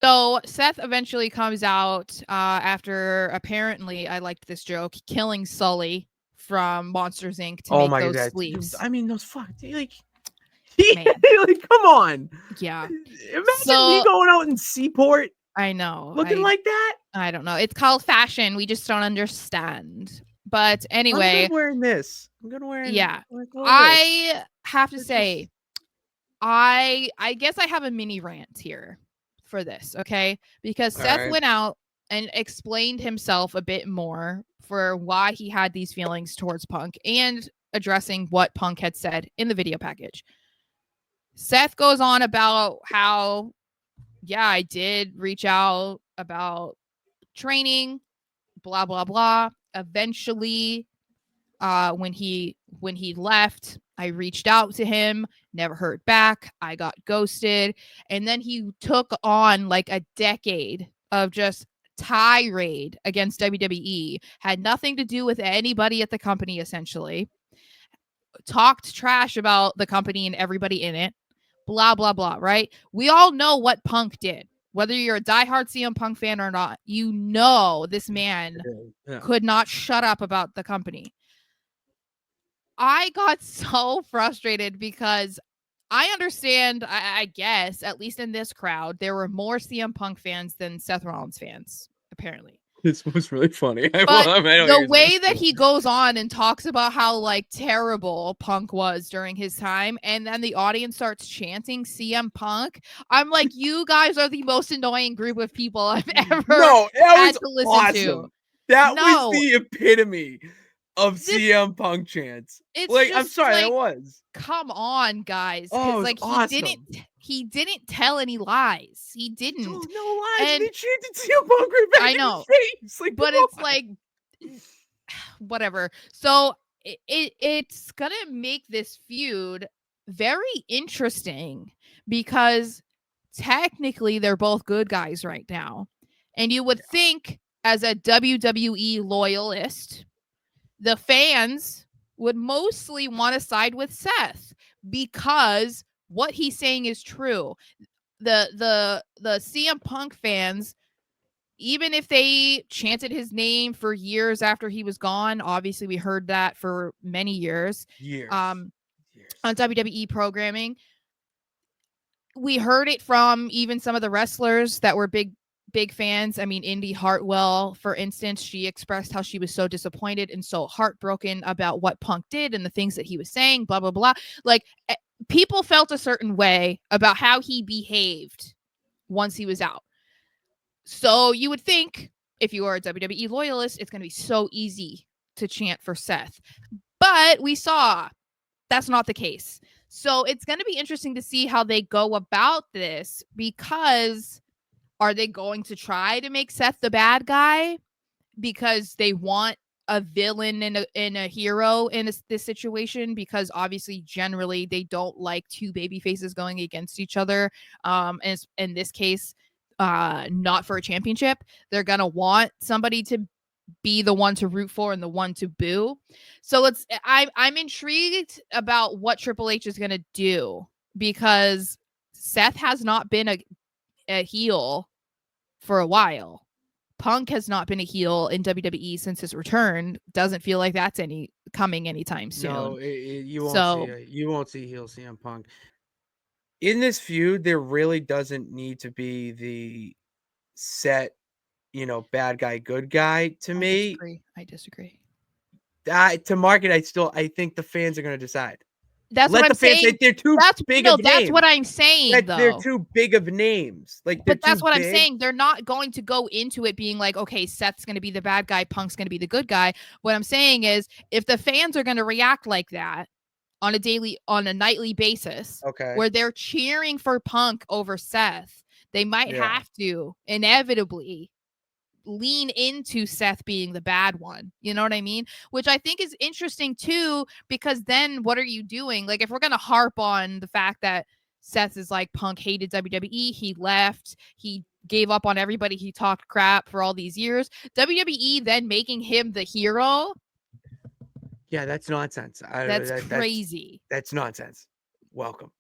So Seth eventually comes out after apparently, I liked this joke, killing Sully from Monsters Inc. to Oh make my those god! sleeves. I mean, those fuck like, Man, like, come on! yeah. Imagine me So going out in Seaport I know. looking like that. I don't know. It's called fashion. We just don't understand. But I'm anyway, good wearing this. I'm good wearing yeah. like all this. I have to It's just say, I guess I have a mini rant here for this, okay? Because all Seth right. went out and explained himself a bit more for why he had these feelings towards Punk and addressing what Punk had said in the video package. Seth goes on about how, yeah, I did reach out about training, blah blah blah. Eventually, when he left, I reached out to him, never heard back. I got ghosted, and then he took on like a decade of just tirade against WWE. Had nothing to do with anybody at the company. Essentially, talked trash about the company and everybody in it. Blah blah blah. Right? We all know what Punk did. Whether you're a diehard CM Punk fan or not, you know this man yeah. could not shut up about the company. I got so frustrated because I understand, I guess, at least in this crowd, there were more CM Punk fans than Seth Rollins fans, apparently. This was really funny. I But know what the you're saying. way that he goes on and talks about how like terrible Punk was during his time, and then the audience starts chanting CM Punk, I'm like, you guys are the most annoying group of people I've ever No, that had was to listen to. awesome. That was No, the epitome of this CM Punk chants. it's Like, I'm just sorry, that like, was. come on, guys, Oh, because it was like awesome. he didn't tell any lies. He didn't. Dude, no lies. And They chanted CM Punk right back I in his know, face. Like, but come it's on. like whatever. So it's gonna make this feud very interesting because technically they're both good guys right now. And you would think, as a WWE loyalist, the fans would mostly want to side with Seth because what he's saying is true. The CM Punk fans, even if they chanted his name for years after he was gone, obviously we heard that for many years Years. um Years. on WWE programming. We heard it from even some of the wrestlers that were big fans. I mean, Indy Hartwell, for instance, she expressed how she was so disappointed and so heartbroken about what Punk did and the things that he was saying, blah blah blah. Like, people felt a certain way about how he behaved once he was out. So you would think, if you are a WWE loyalist, it's going to be so easy to chant for Seth. But we saw that's not the case. So it's going to be interesting to see how they go about this, because are they going to try to make Seth the bad guy because they want a villain and a hero in this situation? Because obviously, generally, they don't like two baby faces going against each other. And in this case, not for a championship. They're gonna want somebody to be the one to root for and the one to boo. So I'm intrigued about what Triple H is gonna do, because Seth has not been a heel for a while. Punk has not been a heel in WWE since his return. Doesn't feel like that's coming anytime soon. No, you won't see So it. You won't see heel CM Punk. In this feud, there really doesn't need to be the set, bad guy, good guy to I me. disagree. I disagree. To market, I think the fans are going to decide. That's what Let I'm the fans say saying. they're too That's big no, of that's what names. I'm saying That they're though. too big of names. Like they're But that's too what I'm big. saying. They're not going to go into it being like, okay, Seth's going to be the bad guy, Punk's going to be the good guy. What I'm saying is, if the fans are going to react like that on a nightly basis, Okay. where they're cheering for Punk over Seth, they might Yeah. have to inevitably lean into Seth being the bad one. You know what I mean? Which I think is interesting too, because then what are you doing? Like, if we're going to harp on the fact that Seth is like, Punk hated WWE, he left, he gave up on everybody, he talked crap for all these years. WWE then making him the hero, Yeah, that's nonsense. that's crazy. That's nonsense. Welcome.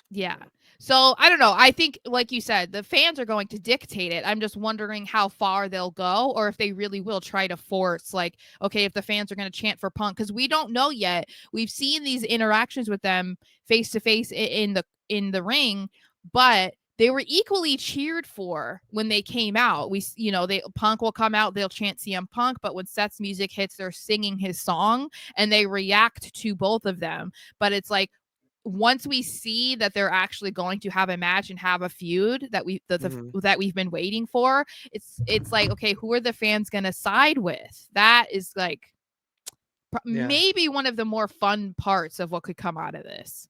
Yeah. So I don't know. I think, like you said, the fans are going to dictate it. I'm just wondering how far they'll go, or if they really will try to force, like, okay, if the fans are going to chant for Punk, because we don't know yet. We've seen these interactions with them face to face in the ring, but they were equally cheered for when they came out. They Punk will come out, they'll chant CM Punk, but when Seth's music hits, they're singing his song and they react to both of them. But it's like, once we see that they're actually going to have a match and have a feud Mhm. that we've been waiting for, it's like, okay, who are the fans going to side with? That is like Yeah. maybe one of the more fun parts of what could come out of this.